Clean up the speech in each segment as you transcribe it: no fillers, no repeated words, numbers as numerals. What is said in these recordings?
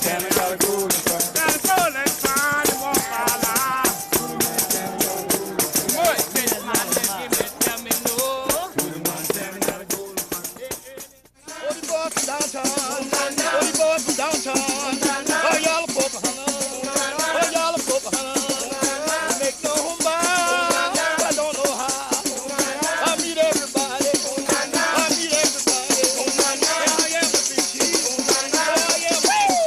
Montana got a golden crown. Got a golden crown, it won't fall off. Tootie Montana got a golden crown. What? Finish my name, give me, tell me no. Tootie Montana got a golden crown. Oh, the boy from downtown. Oh, the boy from downtown. Oh, y'all are Pocahontas. Oh, y'all are Pocahontas. Make no home bound. I don't know how. I meet everybody. I meet everybody. And I am the big chief. I am the big chief. I am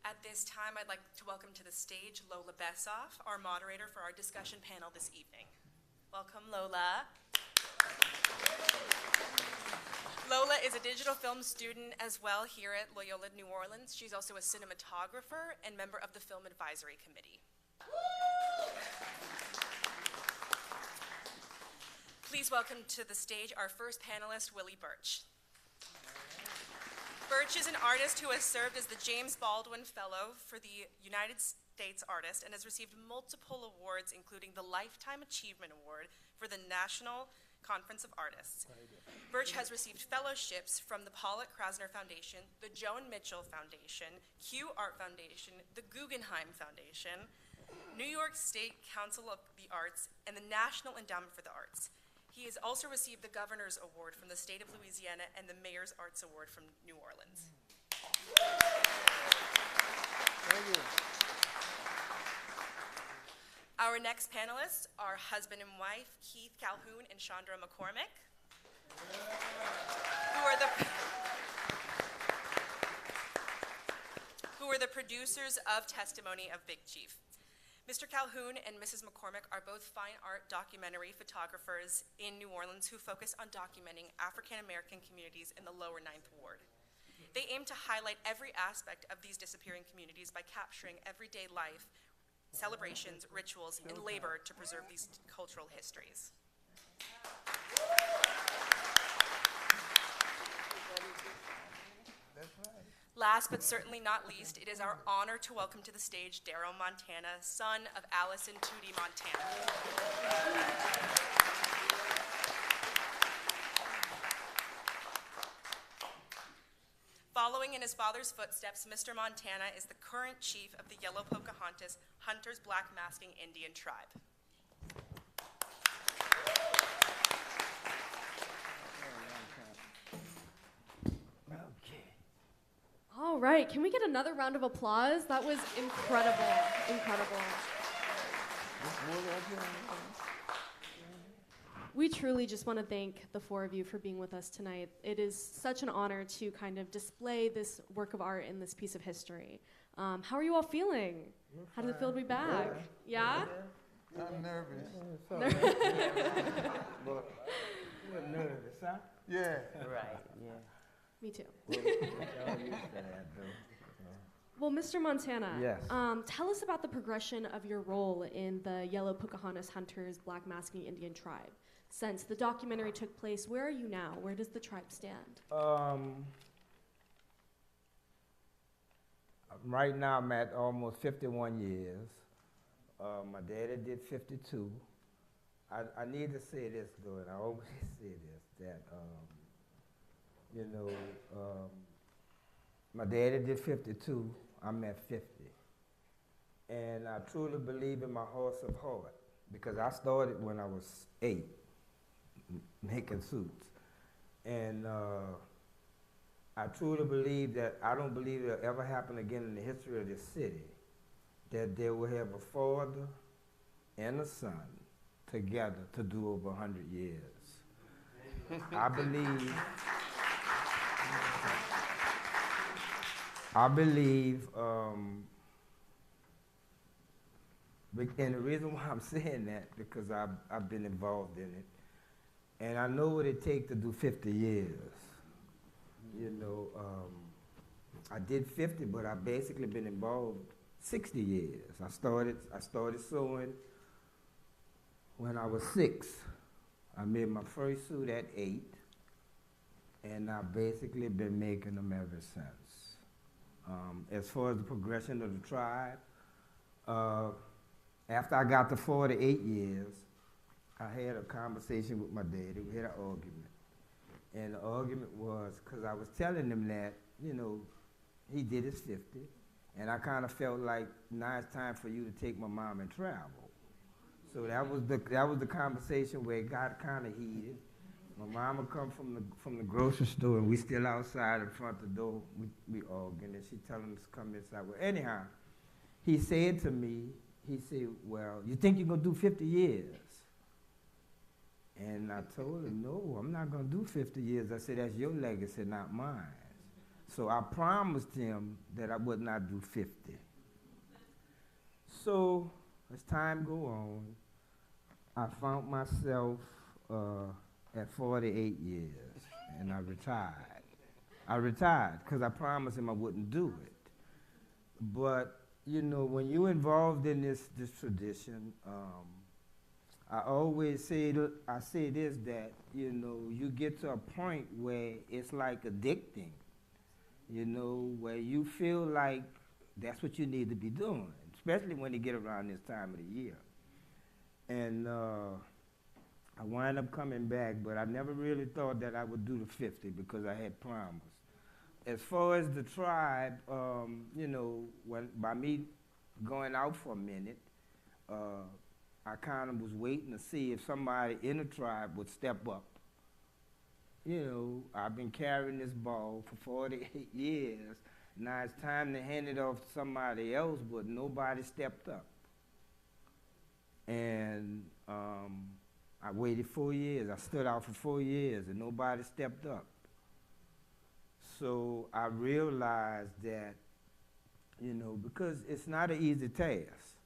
At this time, I'd like to welcome to the stage Lola Bessoff, our moderator for our discussion panel this evening. Welcome, Lola. Lola is a digital film student as well here at Loyola New Orleans. She's also a cinematographer and member of the Film Advisory Committee. Please welcome to the stage our first panelist, Willie Birch. Birch is an artist who has served as the James Baldwin Fellow for the United States Artist and has received multiple awards, including the Lifetime Achievement Award for the National Conference of Artists. Birch has received fellowships from the Pollock Krasner Foundation, the Joan Mitchell Foundation, Q Art Foundation, the Guggenheim Foundation, New York State Council of the Arts, and the National Endowment for the Arts. He has also received the Governor's Award from the state of Louisiana and the Mayor's Arts Award from New Orleans. Thank you. Our next panelists are husband and wife, Keith Calhoun and Chandra McCormick, who are the producers of Testimony of Big Chief. Mr. Calhoun and Mrs. McCormick are both fine art documentary photographers in New Orleans who focus on documenting African-American communities in the lower Ninth Ward. They aim to highlight every aspect of these disappearing communities by capturing everyday life, celebrations, rituals, and labor to preserve these cultural histories. That's right. Last but certainly not least, it is our honor to welcome to the stage Daryl Montana, son of Alice and Tootie Montana. Following in his father's footsteps, Mr. Montana is the current chief of the Yellow Pocahontas Hunters Black Masking Indian Tribe. All right, can we get another round of applause? That was incredible, incredible. We truly just want to thank the four of you for being with us tonight. It is such an honor to kind of display this work of art in this piece of history. How are you all feeling? How does it feel to be back? Yeah? I'm nervous. But you're nervous, huh? Yeah. Right, yeah. Me too. Y'all used to that, though. Well, Mr. Montana, Yes. Tell us about the progression of your role in the Yellow Pocahontas Hunters Black Masking Indian Tribe. Since the documentary took place, where are you now? Where does the tribe stand? Right now I'm at almost 51 years. My daddy did 52. I need to say this, though, and I always say this, that, my daddy did 52, I'm at 50. And I truly believe in my horse of heart, because I started when I was 8, making suits. And I truly believe that, I don't believe it'll ever happen again in the history of this city, that they will have a father and a son together to do over 100 years. I believe, and the reason why I'm saying that, because I've been involved in it, and I know what it takes to do 50 years. You know, I did 50, but I've basically been involved 60 years. I started sewing when I was 6. I made my first suit at 8, and I've basically been making them ever since. As far as the progression of the tribe, after I got to 48 years, I had a conversation with my daddy. We had an argument. And the argument was because I was telling him that, you know, he did his 50, and I kind of felt like now it's time for you to take my mom and travel. So that was the conversation where it got kind of heated. My mama come from the grocery store, and we still outside in front of the door. We arguing, and she telling us to come inside. Well, anyhow, he said to me, he said, "Well, you think you're gonna do 50 years?" And I told him, "No, I'm not gonna do 50 years." I said, "That's your legacy, not mine." So I promised him that I would not do 50. So as time go on, I found myself at 48 years, and I retired. I retired because I promised him I wouldn't do it. But you know, when you're involved in this tradition, I always say this, that you know, you get to a point where it's like addicting. You know, where you feel like that's what you need to be doing, especially when you get around this time of the year. And I wind up coming back, but I never really thought that I would do the 50 because I had promised. As far as the tribe, you know, by me going out for a minute, I kind of was waiting to see if somebody in the tribe would step up. You know, I've been carrying this ball for 48 years. Now it's time to hand it off to somebody else, but nobody stepped up. And I waited 4 years. I stood out for 4 years, and nobody stepped up. So I realized that, you know, because it's not an easy task,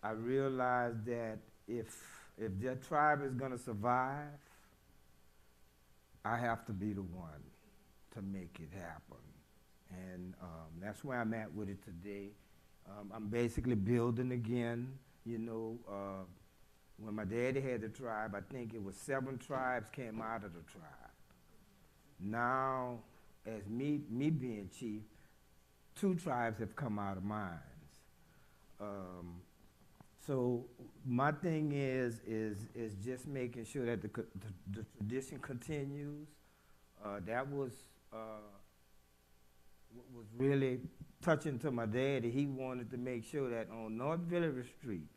I realized that if their tribe is going to survive, I have to be the one to make it happen. And that's where I'm at with it today. I'm basically building again. You know, when my daddy had the tribe, I think it was 7 tribes came out of the tribe. Now, as me being chief, 2 tribes have come out of mine. So my thing is just making sure that the tradition continues. That was what was really touching to my daddy. He wanted to make sure that on North Village Street,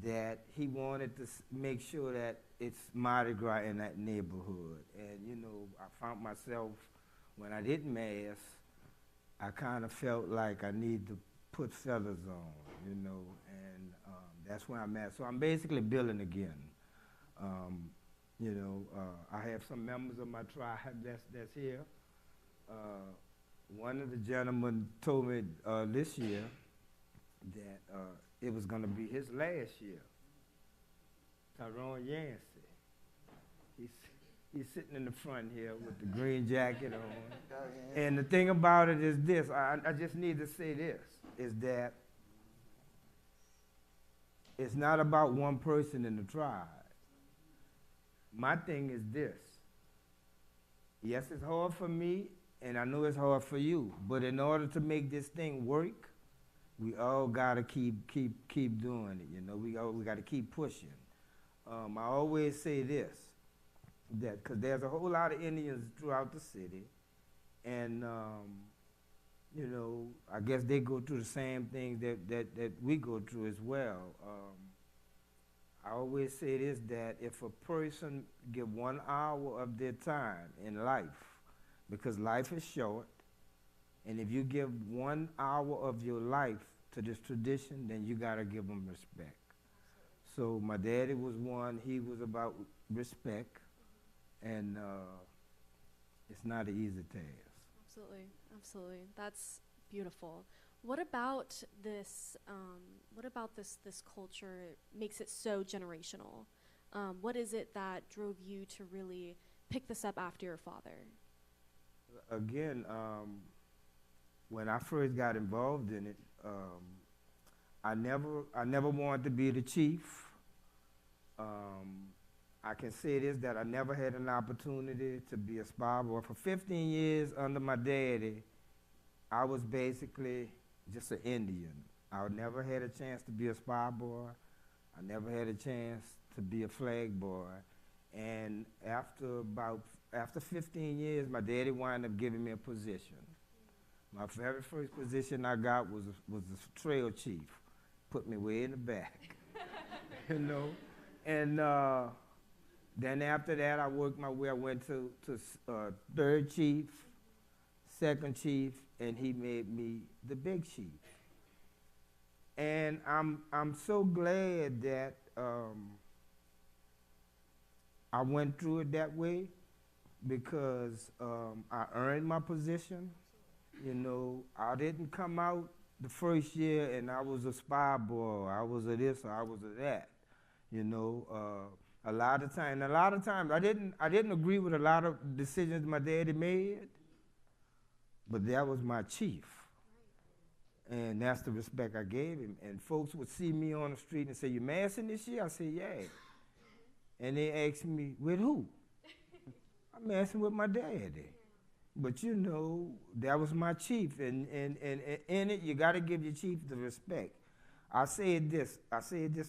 that he wanted to make sure that it's Mardi Gras in that neighborhood. And you know, I found myself, when I did Mass, I kind of felt like I need to put feathers on, you know, and that's where I'm at. So I'm basically building again. You know, I have some members of my tribe that's here. One of the gentlemen told me this year that it was going to be his last year. Tyrone Yancey. He's sitting in the front here with the green jacket on. And the thing about it is this, I just need to say this, is that it's not about one person in the tribe. My thing is this. Yes, it's hard for me, and I know it's hard for you, but in order to make this thing work, we all gotta keep doing it. You know, we gotta keep pushing. I always say this, that because there's a whole lot of Indians throughout the city, and you know, I guess they go through the same things that we go through as well. I always say this, that if a person give 1 hour of their time in life, because life is short, and if you give 1 hour of your life to this tradition, then you gotta give them respect. So my daddy was one, he was about respect, and it's not an easy task. Absolutely, absolutely. That's beautiful. What about this? What about this culture makes it so generational? What is it that drove you to really pick this up after your father? Again, when I first got involved in it, I never wanted to be the chief. I can say this, that I never had an opportunity to be a spy boy. For 15 years under my daddy, I was basically just an Indian. I never had a chance to be a spy boy. I never had a chance to be a flag boy. And after 15 years, my daddy wound up giving me a position. My very first position I got was the trail chief. Put me way in the back, you know. And then after that, I worked my way. I went to third chief, second chief, and he made me the big chief. And I'm so glad that I went through it that way, because I earned my position. You know, I didn't come out the first year and I was a spy boy, I was a this, or I was a that. You know, a lot of times I didn't agree with a lot of decisions my daddy made, but that was my chief. And that's the respect I gave him. And folks would see me on the street and say, "You massing this year?" I said, "Yeah." And they asked me, "With who?" I'm massing with my daddy. But you know, that was my chief. And in it, you got to give your chief the respect. I said this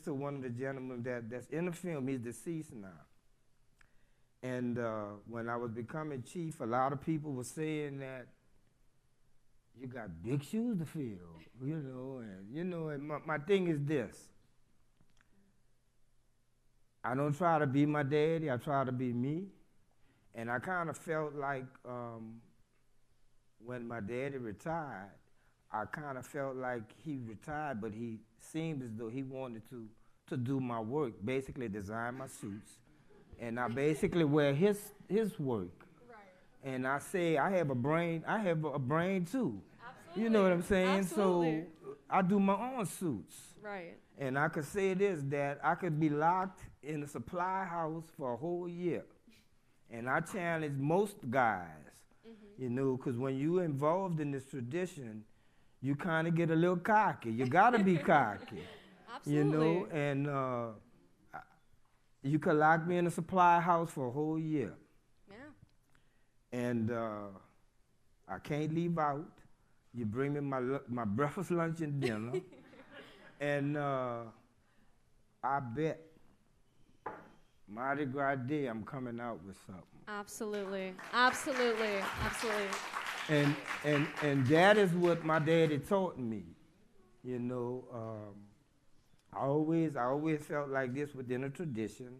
to one of the gentlemen that's in the film. He's deceased now. And when I was becoming chief, a lot of people were saying that you got big shoes to fill, you know. And my thing is this: I don't try to be my daddy. I try to be me. And I kind of felt like when my daddy retired, I kind of felt like he retired, but he seemed as though he wanted to do my work, basically design my suits. And I basically wear his work. Right. And I say, I have a brain too. Absolutely. You know what I'm saying? Absolutely. So I do my own suits. Right. And I could say this, that I could be locked in a supply house for a whole year. And I challenge most guys, you know, because when you're involved in this tradition, you kind of get a little cocky. You got to be cocky. Absolutely. You know, and you could lock me in a supply house for a whole year. Yeah. And I can't leave out. You bring me my breakfast, lunch, and dinner. And I bet Mardi Gras Day I'm coming out with something. Absolutely. Absolutely. Absolutely. And that is what my daddy taught me. You know, I always felt like this within a tradition,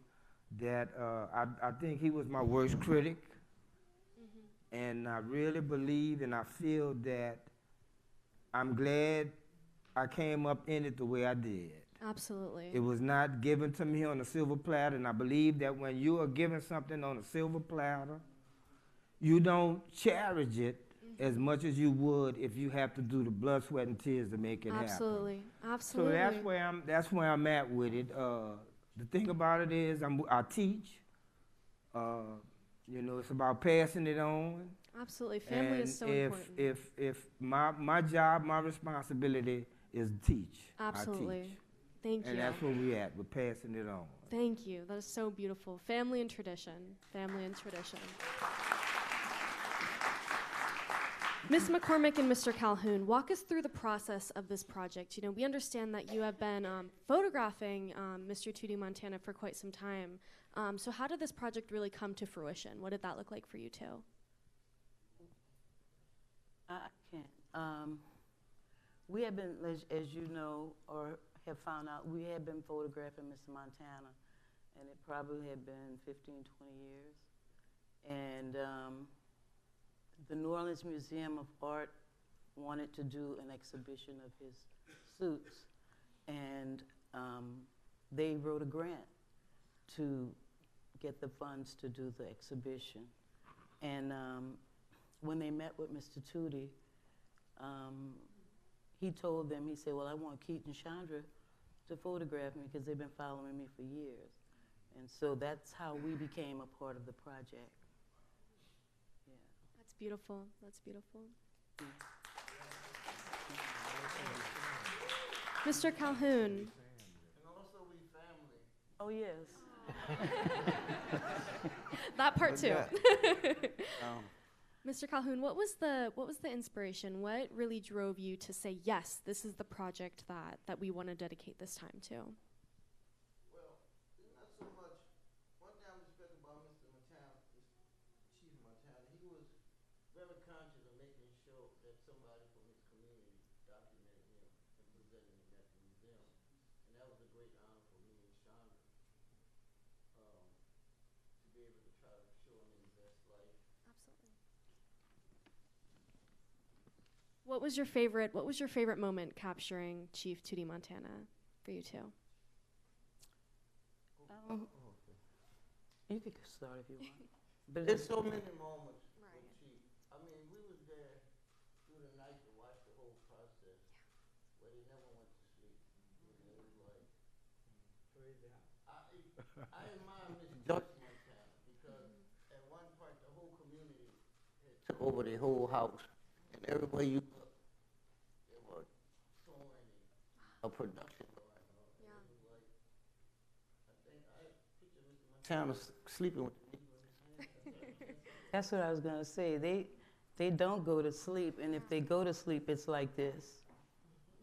that I think he was my worst critic. And I really believe and I feel that I'm glad I came up in it the way I did. Absolutely. It was not given to me on a silver platter, and I believe that when you are given something on a silver platter, you don't cherish it as much as you would if you have to do the blood, sweat, and tears to make it Absolutely. happen. Absolutely. So that's where I'm at with it. The thing about it is I teach. You know, it's about passing it on. Absolutely. Family is so important. If my job, my responsibility is to teach. Absolutely. I teach. Thank you. And that's where we at. We're passing it on. Thank you. That is so beautiful. Family and tradition. Family and tradition. Ms. McCormick and Mr. Calhoun, walk us through the process of this project. You know, we understand that you have been photographing Mr. Tootie Montana for quite some time. So how did this project really come to fruition? What did that look like for you two? I can't. We have been, as you know, or have found out, we had been photographing Mr. Montana, and it probably had been 15, 20 years. And the New Orleans Museum of Art wanted to do an exhibition of his suits. And they wrote a grant to get the funds to do the exhibition. And when they met with Mr. Tootie, he told them, he said, well, I want Keith and Chandra to photograph me because they've been following me for years. And so that's how we became a part of the project. Yeah. That's beautiful. That's beautiful. Yeah. Mr. Calhoun. And also we family. Oh, yes. That part too. Um, Mr. Calhoun, what was the inspiration? What really drove you to say, yes, this is the project that we want to dedicate this time to? well, it's not so much. One thing I'm respecting about Mr. Montana, Chief Montana, he was very conscious of making sure that somebody from his community documented him and presented him at the museum. And that was a great honor for me and Chandra, to be able to try to show him his best life. Absolutely. What was your favorite moment capturing Chief Tootie Montana for you two? You could start if you want. But There's so many moments Right. with Chief. I mean, we was there through the night to watch the whole process, but he never went to sleep. You know, it was like crazy. I admire Miss Joyce Montana because at one point the whole community had took over the whole house, and everywhere you look, there was so many a production going on. Yeah. It was like, I think I picture Mr. Montana sleeping with the people in his hand. that's what I was gonna say. They don't go to sleep, and if they go to sleep, it's like this,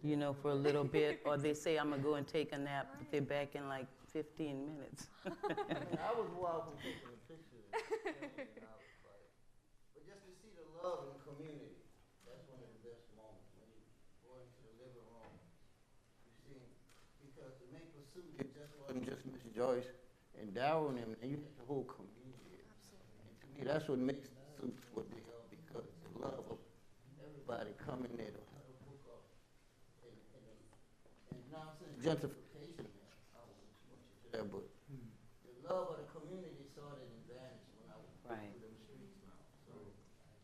you know, for a little bit, or they say, I'm gonna go and take a nap, but they're back in like 15 minutes. I mean, I was wild from taking the pictures. And I was like, but just to see the love in the community, that's one of the best moments when you go into the living room. You see, because the Maple Suit, it just wasn't just Miss Joyce and Darryl and them, and you had the whole community. And to me, that's what makes the suits what they are, because the love of everybody coming there to help hook up. And now since gentrification, I won't too much into that, but the love of the community started and vanished when I was Right. through them streets now. So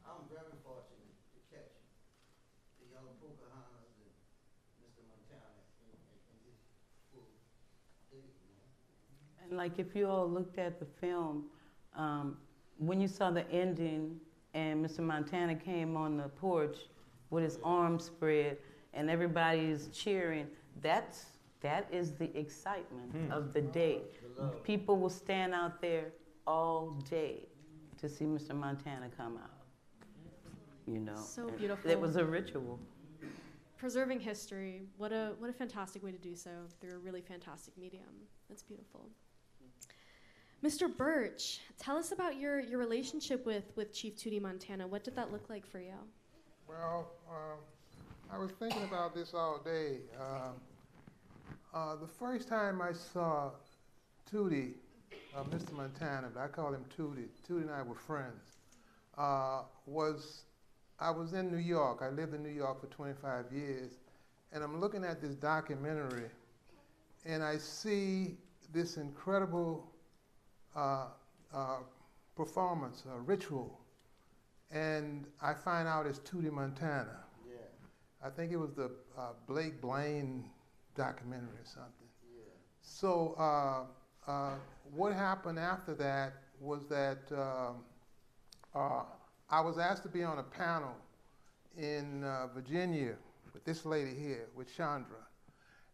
I'm very fortunate to catch the young Pocahontas and Mr. Montana in his full state, you know. And like if you all looked at the film, when you saw the ending and Mr. Montana came on the porch with his arms spread and everybody is cheering, that is the excitement of the day. The love. People will stand out there all day to see Mr. Montana come out. You know, So and beautiful. It was a ritual. Preserving history. What a fantastic way to do so through a really fantastic medium. That's beautiful. Mr. Birch, tell us about your relationship with Chief Tootie Montana. What did that look like for you? Well, I was thinking about this all day. The first time I saw Tootie, Mr. Montana, but I call him Tootie. Tootie and I were friends. I was in New York. I lived in New York for 25 years, and I'm looking at this documentary, and I see this incredible performance, a ritual, and I find out it's Tootie Montana. Yeah, I think it was the Blake Blaine documentary or something. yeah. So what happened after that was that I was asked to be on a panel in Virginia with this lady here, with Chandra.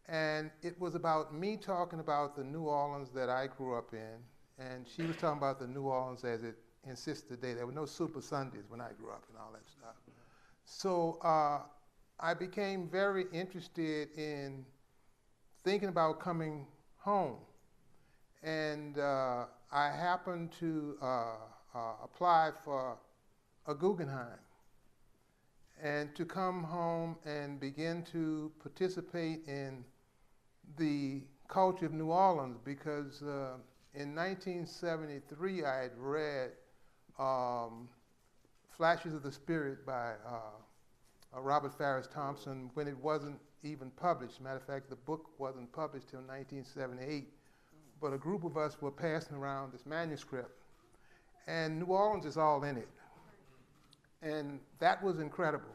And it was about me talking about the New Orleans that I grew up in, and she was talking about the New Orleans as it exists today. There were no Super Sundays when I grew up and all that stuff. So I became very interested in thinking about coming home. And I happened to apply for a Guggenheim and to come home and begin to participate in the culture of New Orleans, because in 1973 I had read Flashes of the Spirit by Robert Farris Thompson when it wasn't even published. Matter of fact, the book wasn't published till 1978. But a group of us were passing around this manuscript. And New Orleans is all in it. And that was incredible.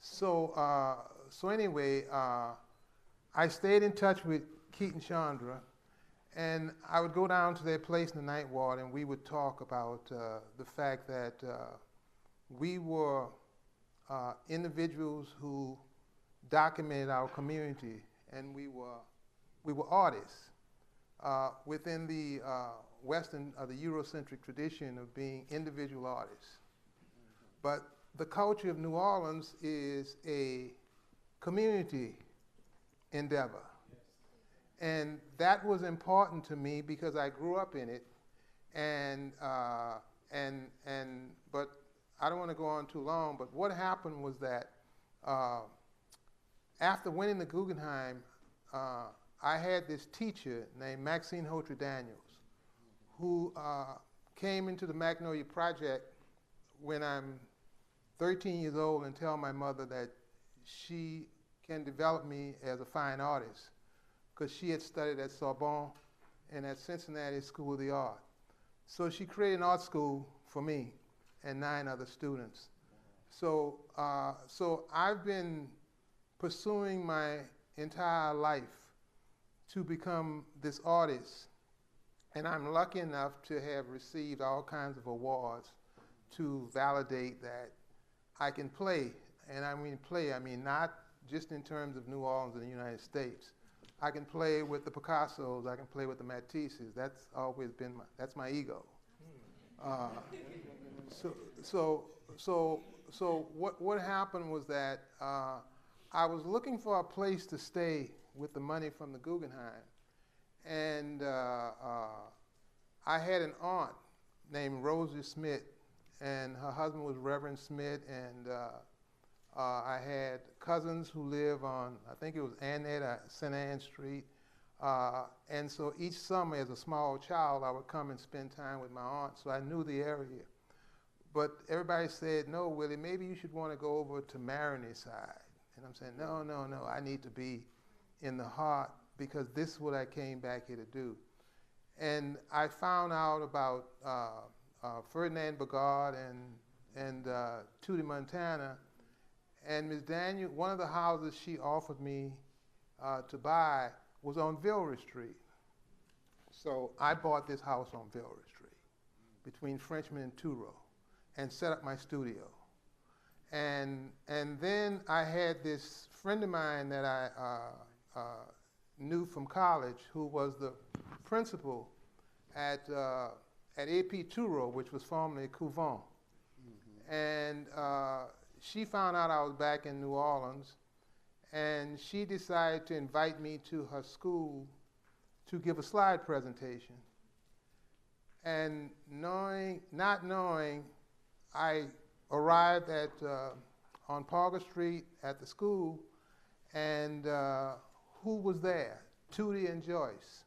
So, anyway, I stayed in touch with Keaton Chandra, and I would go down to their place in the Ninth Ward, and we would talk about the fact that we were individuals who documented our community, and we were artists within the Western, the Eurocentric tradition of being individual artists. But the culture of New Orleans is a community endeavor. And that was important to me because I grew up in it. But I don't want to go on too long, but what happened was that after winning the Guggenheim, I had this teacher named Maxine Hotry Daniels who came into the Magnolia Project when I'm 13 years old and tell my mother that she can develop me as a fine artist because she had studied at Sorbonne and at Cincinnati School of the Art. So she created an art school for me and 9 other students. So I've been pursuing my entire life to become this artist, and I'm lucky enough to have received all kinds of awards to validate that I can play, and I mean play, I mean not just in terms of New Orleans and the United States. I can play with the Picassos, I can play with the Matisses. That's always been that's my ego. So what happened was that I was looking for a place to stay with the money from the Guggenheim, and I had an aunt named Rosie Smith, and her husband was Reverend Smith, and I had cousins who live on, I think it was Annette at St. Anne Street, and so each summer as a small child I would come and spend time with my aunt, so I knew the area. But everybody said, no, Willie, maybe you should want to go over to Marigny side. And I'm saying, no, I need to be in the heart because this is what I came back here to do. And I found out about Ferdinand Bogart and Tootie Montana, and Ms. Daniel, one of the houses she offered me to buy was on Villeray Street. So I bought this house on Villeray Street between Frenchman and Toureau and set up my studio. And then I had this friend of mine that I knew from college who was the principal at AP Toureau, which was formerly Couvent. And she found out I was back in New Orleans, and she decided to invite me to her school to give a slide presentation. And not knowing, I arrived at on Parker Street at the school, and who was there? Tootie and Joyce.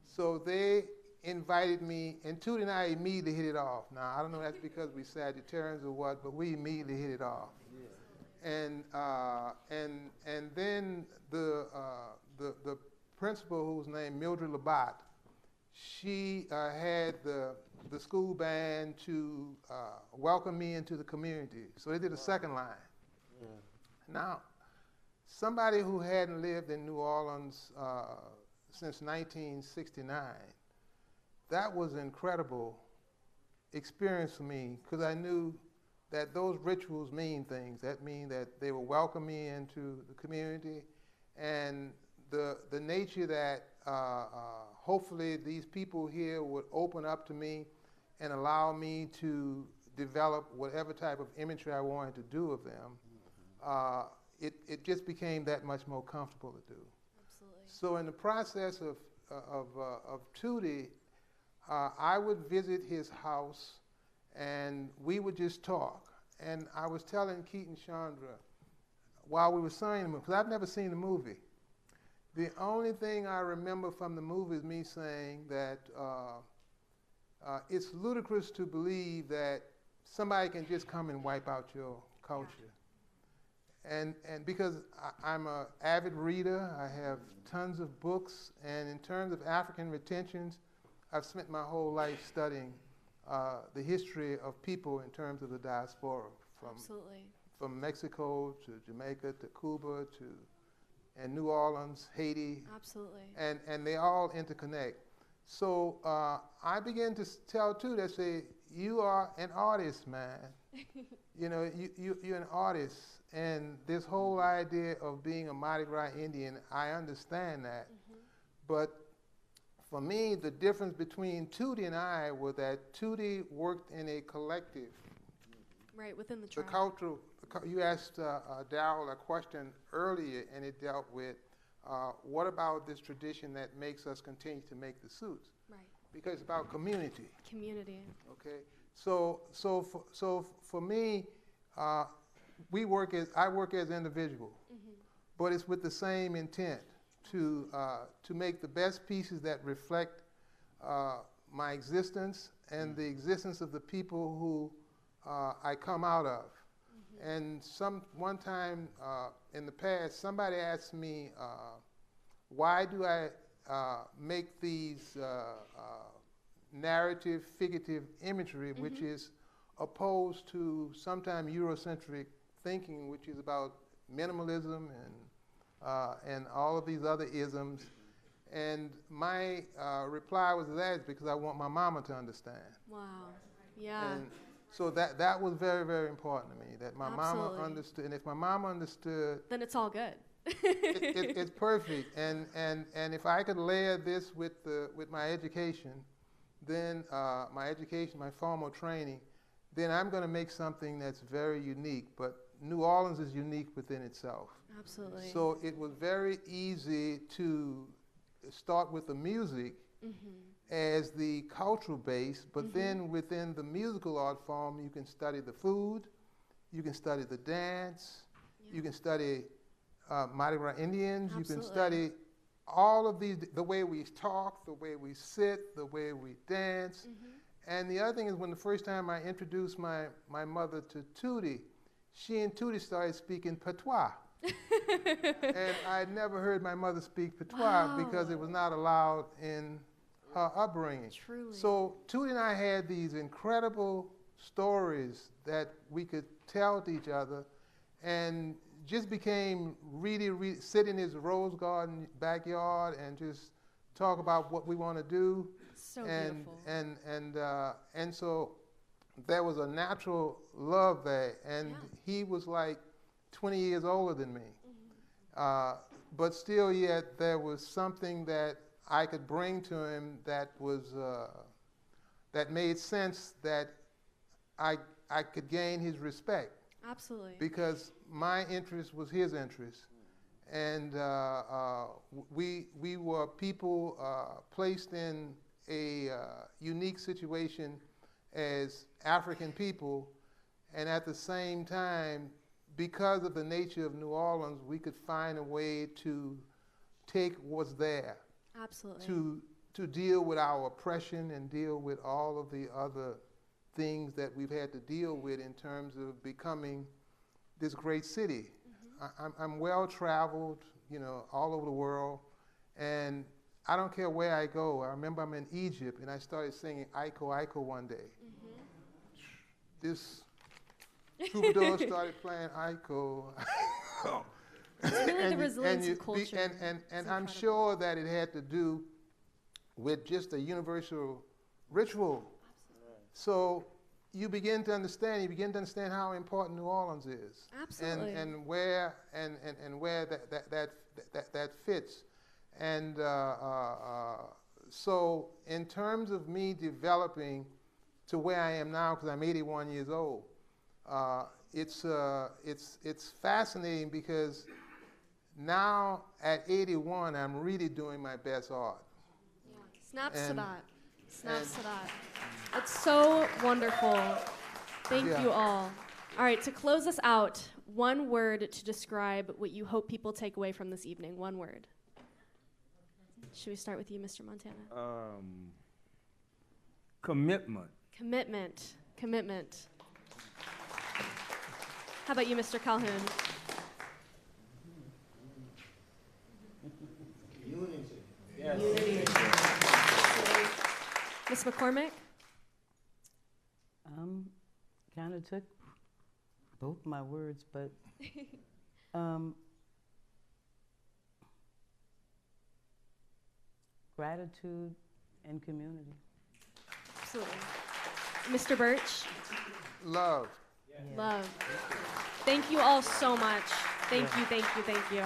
So they invited me, and Tootie and I immediately hit it off. Now, I don't know if that's because we Sagittarians or what, but we immediately hit it off. Yeah. And then the principal, who was named Mildred Labatt, she had the school band to welcome me into the community. So they did a second line. Yeah. Now, somebody who hadn't lived in New Orleans since 1969, that was an incredible experience for me because I knew that those rituals mean things. That mean that they will welcome me into the community, and the nature that hopefully these people here would open up to me and allow me to develop whatever type of imagery I wanted to do of them. It just became that much more comfortable to do. Absolutely. So in the process of Tootie, I would visit his house, and we would just talk. And I was telling Keaton Chandra while we were seeing the movie, because I've never seen the movie. The only thing I remember from the movie is me saying that it's ludicrous to believe that somebody can just come and wipe out your culture. and because I'm an avid reader, I have tons of books, and in terms of African retentions, I've spent my whole life studying the history of people in terms of the diaspora, Absolutely. from Mexico to Jamaica to Cuba and New Orleans, Haiti, Absolutely. and they all interconnect. So I begin to tell too that say, you are an artist, man. You know, you're an artist, and this whole idea of being a Mardi Gras Indian, I understand that. But for me, the difference between Tootie and I was that Tootie worked in a collective. Right, within the The tribe. cultural, you asked Darryl a question earlier, and it dealt with what about this tradition that makes us continue to make the suits? Right. Because it's about community. Community. Okay, so for me, I work as individual, but it's with the same intent to make the best pieces that reflect my existence and the existence of the people who I come out of. And one time in the past, somebody asked me, why do I make these narrative, figurative imagery, which is opposed to sometimes Eurocentric thinking, which is about minimalism and all of these other isms. And my reply was that is because I want my mama to understand. Wow. Yeah. And so that was very, very important to me, that my Absolutely. mama understood. And if my mama understood, Then it's all good. it's perfect. And if I could layer this with my education, then my formal training, then I'm going to make something that's very unique. But New Orleans is unique within itself. Absolutely. So it was very easy to start with the music as the cultural base, but then within the musical art form, you can study the food, you can study the dance, you can study Mardi Gras Indians, you can Absolutely. study all of these, the way we talk, the way we sit, the way we dance. And the other thing is when the first time I introduced my mother to Tootie, she and Tootie started speaking patois. And I had never heard my mother speak patois because it was not allowed in her upbringing. Truly. So Tootie and I had these incredible stories that we could tell to each other, and just became really sit in his rose garden backyard and just talk about what we want to do. So and beautiful. and so there was a natural love there, and he was like 20 years older than me. But still yet there was something that I could bring to him that was that made sense, that I could gain his respect. Absolutely. Because my interest was his interest. And we were people placed in a unique situation as African people, and at the same time, because of the nature of New Orleans, we could find a way to take what's there. Absolutely. To deal with our oppression and deal with all of the other things that we've had to deal with in terms of becoming this great city. I'm well traveled, all over the world, and I don't care where I go. I remember I'm in Egypt and I started singing Iko Iko one day. This troubadour started playing Iko. It's really the and resilience of culture. And I'm sure that it had to do with just a universal ritual. So you begin to understand how important New Orleans is. Absolutely. And where that fits. And so in terms of me developing to where I am now, because I'm 81 years old, it's fascinating because now at 81, I'm really doing my best art. Snaps to And- that. Snaps to that. It's so wonderful. Thank you all. All right, to close us out, one word to describe what you hope people take away from this evening. One word. Should we start with you, Mr. Montana? Commitment. Commitment. Commitment. How about you, Mr. Calhoun? Unity. Ms. McCormick? Kind of took both my words, but gratitude and community. Absolutely. Mr. Birch? Love. Love. Thank you all so much. Thank you, thank you, thank you.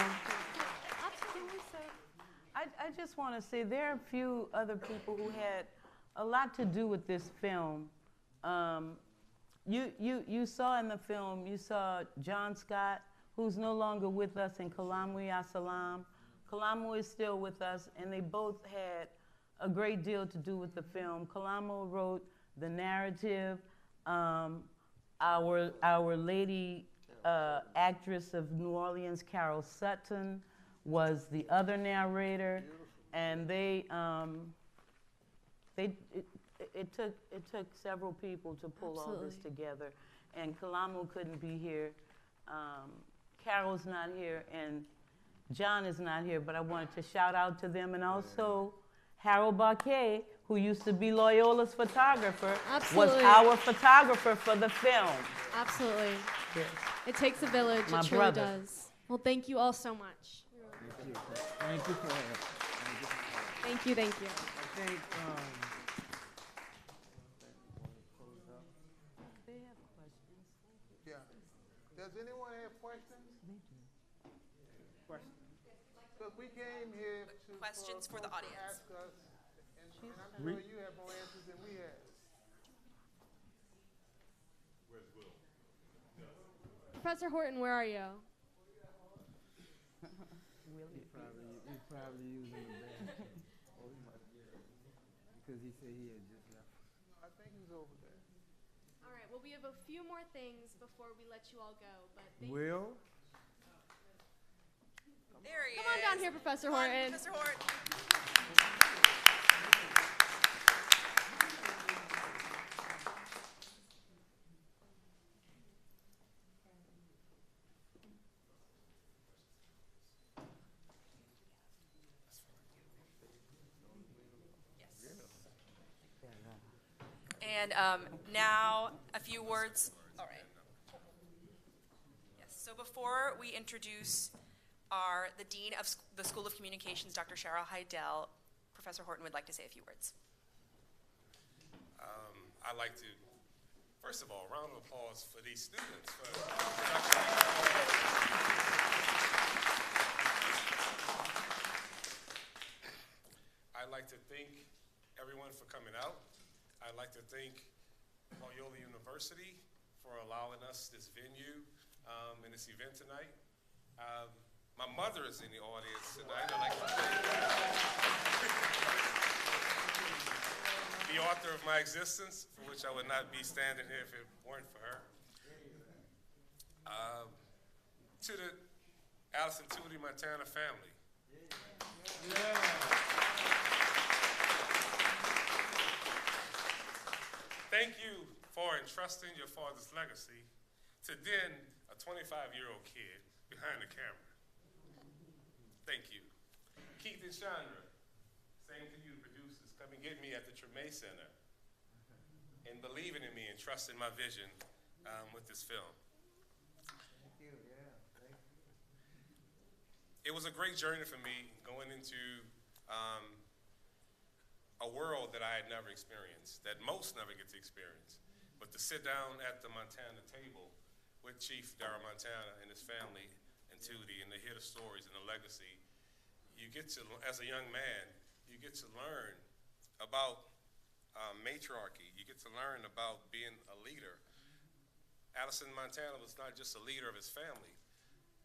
I just want to say there are a few other people who had a lot to do with this film. You saw in the film, you saw John Scott, who's no longer with us, and Kalamu Yasalam. Kalamu is still with us, and they both had a great deal to do with the film. Kalamu wrote the narrative. Our lady actress of New Orleans, Carol Sutton, was the other narrator, and it took several people to pull all this together, and Kalamu couldn't be here. Carol's not here, and John is not here, but I wanted to shout out to them, and also Harold Baquet, who used to be Loyola's photographer, was our photographer for the film. Absolutely. Yes. It takes a village, My it truly brother. does. Well, thank you all so much. Thank you for that. Thank you, thank you. I think, They have questions. Yeah. Does anyone have questions? Because we came here to Questions for the folks to audience. ask us, and I'm sure you have more answers than we have. Professor Horton, where are you? he's probably using the bathroom. Because he said he had just left. I think he's over there. All right, well, we have a few more things before we let you all go, but thank you. Will? There he is. Come on down here, Professor Come on, Horton. Professor Horton. And now a few words. All right. Yes. So before we introduce the Dean of the School of Communications, Dr. Cheryl Heidel, Professor Horton would like to say a few words. I'd like to, first of all, round of applause for these students. I'd like to thank everyone for coming out. I'd like to thank Loyola University for allowing us this venue and this event tonight. My mother is in the audience tonight. I'd like to thank the author of my existence, for which I would not be standing here if it weren't for her. To the Allison Tootie Montana family. Thank you for entrusting your father's legacy to then a 25-year-old kid behind the camera. Thank you. Keith and Chandra, same to you, producers, come and get me at the Treme Center and believing in me and trusting my vision with this film. Thank you, yeah. Thank you. It was a great journey for me going into a world that I had never experienced, that most never get to experience. But to sit down at the Montana table with Chief Darrell Montana and his family and Tootie, and to hear the stories and the legacy, you get to, as a young man, you get to learn about matriarchy. You get to learn about being a leader. Allison Montana was not just a leader of his family,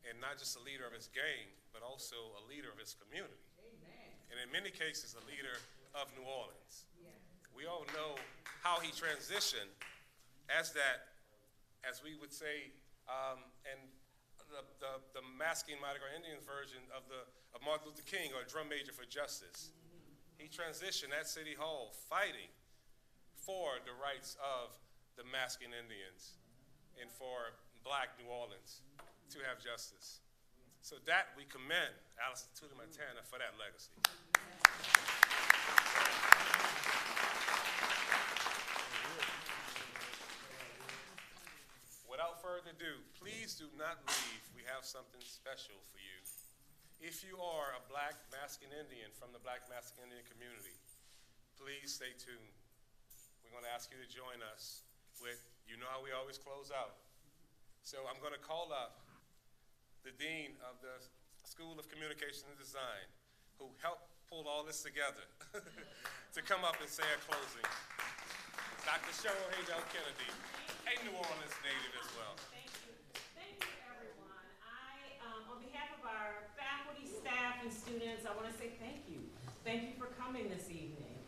and not just a leader of his gang, but also a leader of his community. Amen. And in many cases, a leader of New Orleans. Yeah. We all know how he transitioned as that, as we would say, and the masking Mardi Gras Indians version of Martin Luther King, or Drum Major for Justice. He transitioned at City Hall fighting for the rights of the masking Indians and for Black New Orleans to have justice. So that we commend Alice Tootie Montana for that legacy. Without further ado, please do not leave. We have something special for you. If you are a Black Mexican Indian from the Black Mexican Indian community, please stay tuned. We're going to ask you to join us with, you know how we always close out. So I'm going to call up the Dean of the School of Communication and Design, who helped pull all this together, to come up and say a closing. Dr. Cheryl Haydell Kennedy, a New Orleans native as well. Thank you. Thank you, everyone. On behalf of our faculty, staff, and students, I want to say thank you. Thank you for coming this evening.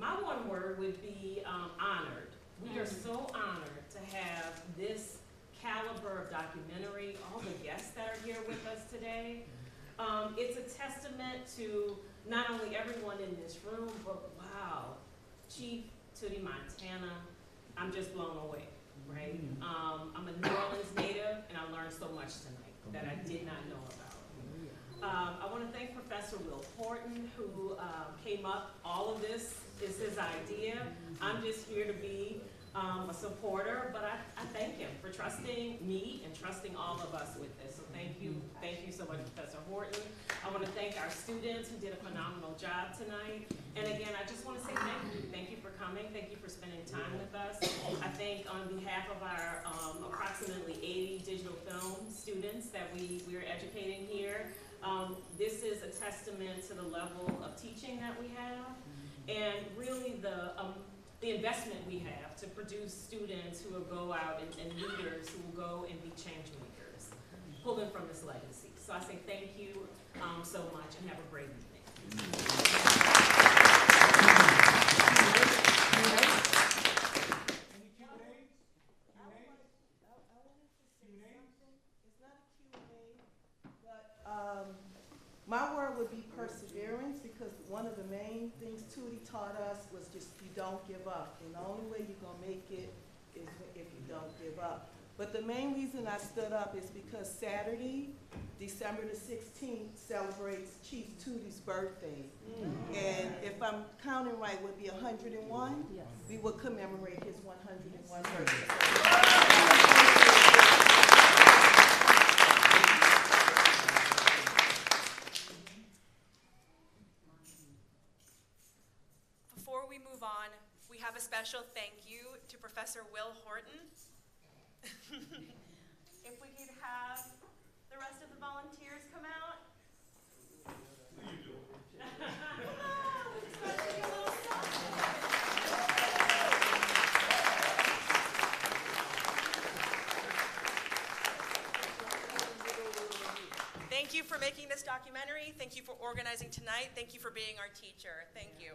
My one word would be honored. We are so honored to have this caliber of documentary, all the guests that are here with us today. It's a testament to not only everyone in this room, but wow, Chief Tootie Montana, I'm just blown away, right? I'm a New Orleans native, and I learned so much tonight that I did not know about. I want to thank Professor Will Horton, who came up. All of this is his idea. I'm just here to be a supporter, but I thank him for trusting me and trusting all of us with this. So thank you so much, Professor Horton. I want to thank our students who did a phenomenal job tonight. And again, I just want to say thank you. Thank you for coming. Thank you for spending time with us. I think on behalf of our approximately 80 digital film students that we're educating here, this is a testament to the level of teaching that we have, and really the investment we have to produce students who will go out and leaders who will go and be change makers, pulling from this legacy. So I say thank you so much, and have a great evening. My word would be perseverance, because one of the main things Tootie taught us was just you don't give up. And the only way you're going to make it is if you don't give up. But the main reason I stood up is because Saturday, December the 16th, celebrates Chief Tootie's birthday. And if I'm counting right, it would be 101. Yes. We would commemorate his 101 birthday. Before we move on, we have a special thank you to Professor Will Horton. If we could have the rest of the volunteers come out. Thank you for making this documentary. Thank you for organizing tonight. Thank you for being our teacher. Thank you.